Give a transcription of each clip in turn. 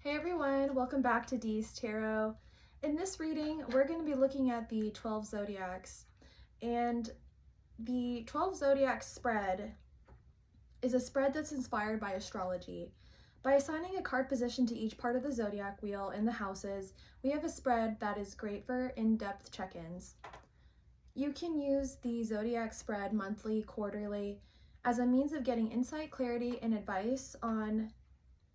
Hey everyone, welcome back to Dee's Tarot. In this reading, we're going to be looking at the 12 zodiacs. And the 12 zodiac spread is a spread that's inspired by astrology. By assigning a card position to each part of the zodiac wheel in the houses, we have a spread that is great for in-depth check-ins. You can use the zodiac spread monthly, quarterly, as a means of getting insight, clarity, and advice on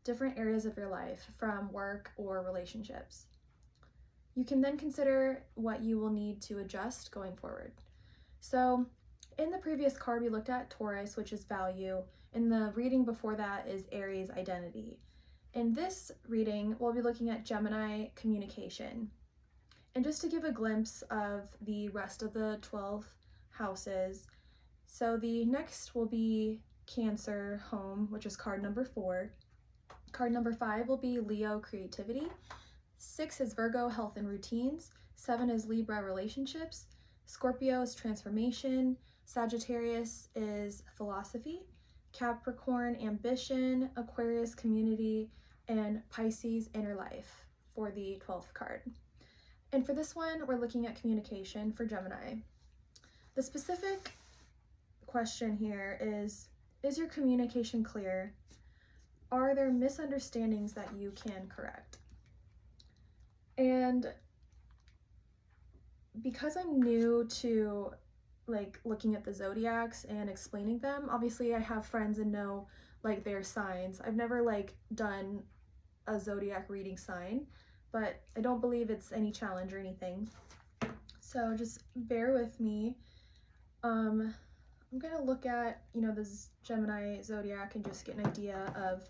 different areas of your life, from work or relationships. You can then consider what you will need to adjust going forward. So in the previous card we looked at Taurus, which is value. In the reading before that is Aries, identity. In this reading we'll be looking at Gemini, communication. And just to give a glimpse of the rest of the 12 houses, so the next will be Cancer, home, which is card number 4. Card number 5 will be Leo, creativity. 6 is Virgo, health and routines. 7 is Libra, relationships. Scorpio is transformation. Sagittarius is philosophy. Capricorn, ambition. Aquarius, community. And Pisces, inner life for the 12th card. And for this one, we're looking at communication for Gemini. The specific question here is your communication clear? Are there misunderstandings that you can correct? And because I'm new to looking at the zodiacs and explaining them, obviously I have friends and know their signs. I've never done a zodiac reading sign, but I don't believe it's any challenge or anything. So just bear with me. I'm gonna look at, this Gemini zodiac and just get an idea of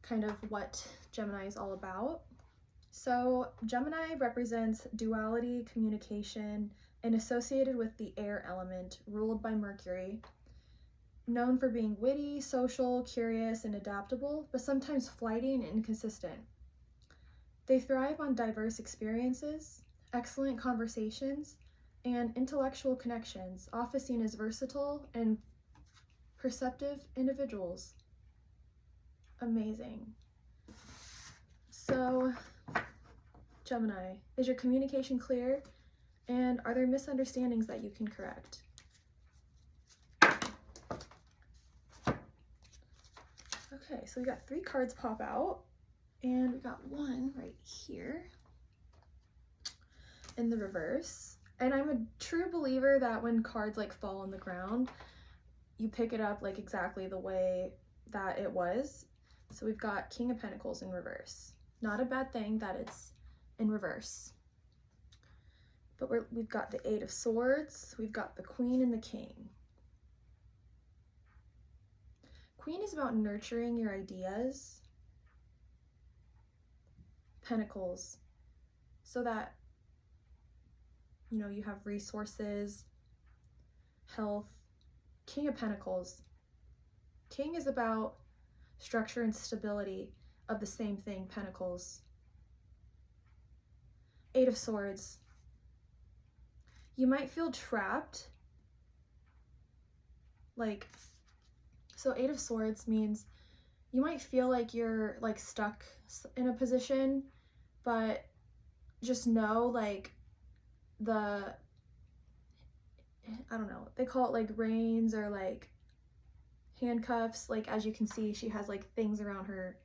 kind of what Gemini is all about. So Gemini represents duality, communication, and associated with the air element, ruled by Mercury. Known for being witty, social, curious, and adaptable, but sometimes flighty and inconsistent. They thrive on diverse experiences, excellent conversations, and intellectual connections, often seen as versatile and perceptive individuals. Amazing. So, Gemini, is your communication clear? And are there misunderstandings that you can correct? Okay, so we got 3 cards pop out, and we got one right here in the reverse. And I'm a true believer that when cards fall on the ground, you pick it up exactly the way that it was. So we've got King of Pentacles in reverse. Not a bad thing that it's in reverse. But we've got the 8 of Swords, we've got the Queen and the King. Queen is about nurturing your ideas. Pentacles, so that you have resources, health. King of Pentacles. King is about structure and stability of the same thing, Pentacles. 8 of Swords. You might feel trapped. So 8 of Swords means you might feel like you're stuck in a position, but just know I don't know, they call it reins or handcuffs. As you can see, she has things around her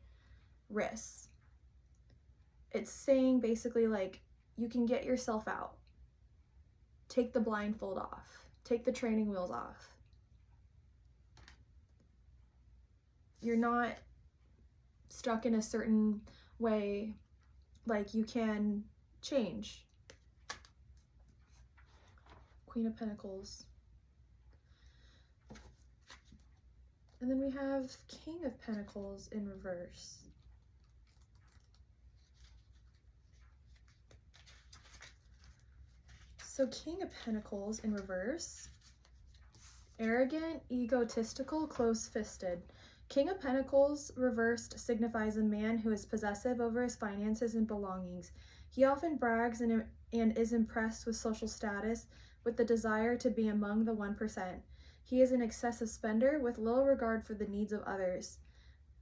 wrists. It's saying basically you can get yourself out. Take the blindfold off. Take the training wheels off. You're not stuck in a certain way. You can change. Queen of Pentacles. And then we have King of Pentacles in reverse. So King of Pentacles in reverse. Arrogant, egotistical, close-fisted. King of Pentacles reversed signifies a man who is possessive over his finances and belongings. He often brags and is impressed with social status, with the desire to be among the 1%. He is an excessive spender with little regard for the needs of others.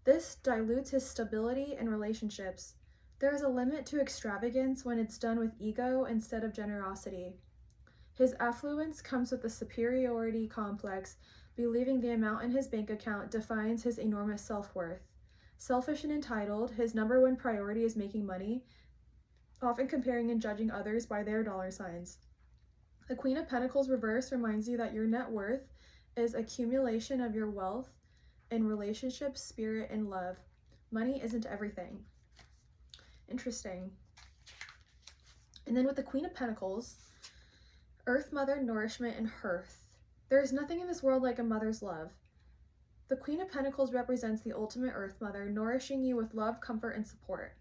This dilutes his stability in relationships. There is a limit to extravagance when it's done with ego instead of generosity. His affluence comes with a superiority complex, believing the amount in his bank account defines his enormous self-worth. Selfish and entitled, his number one priority is making money, often comparing and judging others by their dollar signs. The Queen of Pentacles reverse reminds you that your net worth is accumulation of your wealth in relationships, spirit, and love. Money isn't everything. Interesting. And then with the Queen of Pentacles, Earth Mother, nourishment, and hearth. There is nothing in this world like a mother's love. The Queen of Pentacles represents the ultimate Earth Mother, nourishing you with love, comfort, and support.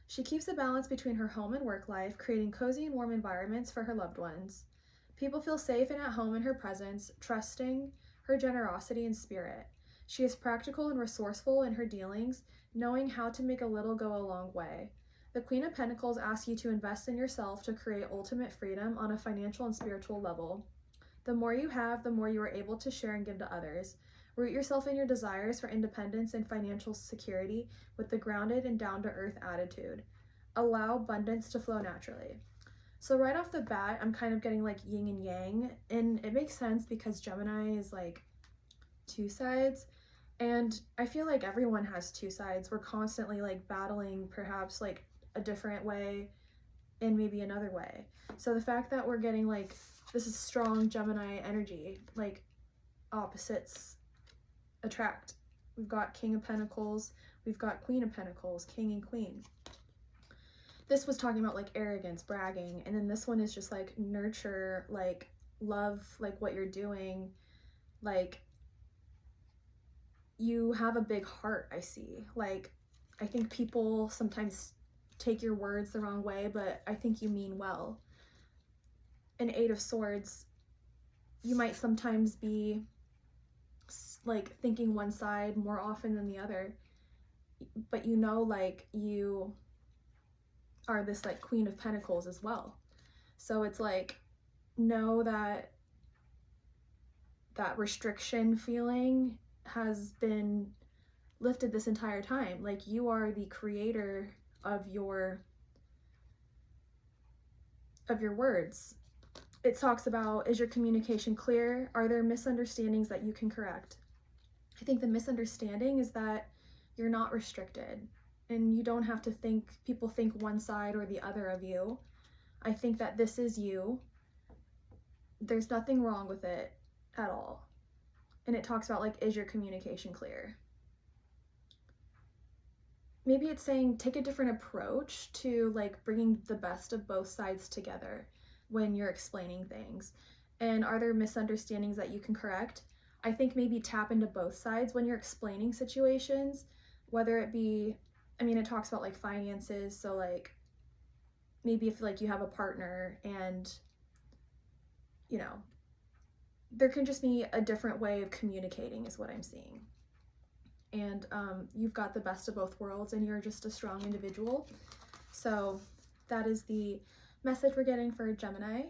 She keeps a balance between her home and work life, creating cozy and warm environments for her loved ones. People feel safe and at home in her presence, trusting her generosity and spirit. She is practical and resourceful in her dealings, knowing how to make a little go a long way. The Queen of Pentacles asks you to invest in yourself to create ultimate freedom on a financial and spiritual level. The more you have, the more you are able to share and give to others. Root yourself in your desires for independence and financial security with the grounded and down-to-earth attitude. Allow abundance to flow naturally. So right off the bat, I'm kind of getting like yin and yang, and it makes sense because Gemini is like two sides, and I feel like everyone has two sides. We're constantly like battling perhaps like a different way and maybe another way. So the fact that we're getting like this is strong Gemini energy, like opposites attract. We've got King of Pentacles, we've got Queen of Pentacles, King and Queen. This was talking about like arrogance, bragging, and then this one is just like nurture, like love, like what you're doing, like you have a big heart, I see. Like I think people sometimes take your words the wrong way, but I think you mean well. An Eight of Swords, you might sometimes be like thinking one side more often than the other, but you know, like you are this like Queen of Pentacles as well. So it's like, know that that restriction feeling has been lifted this entire time. Like you are the creator of your words. It talks about, is your communication clear? Are there misunderstandings that you can correct? I think the misunderstanding is that you're not restricted and you don't have to think, people think one side or the other of you. I think that this is you. There's nothing wrong with it at all. And it talks about like, is your communication clear? Maybe it's saying take a different approach to like bringing the best of both sides together when you're explaining things. And are there misunderstandings that you can correct? I think maybe tap into both sides when you're explaining situations, whether it be, I mean, it talks about like finances. So like maybe if like you have a partner and, you know, there can just be a different way of communicating is what I'm seeing. And you've got the best of both worlds and you're just a strong individual. So that is the message we're getting for Gemini.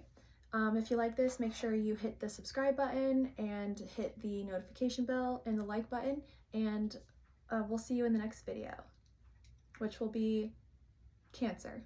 If you like this, make sure you hit the subscribe button and hit the notification bell and the like button, and we'll see you in the next video, which will be Cancer.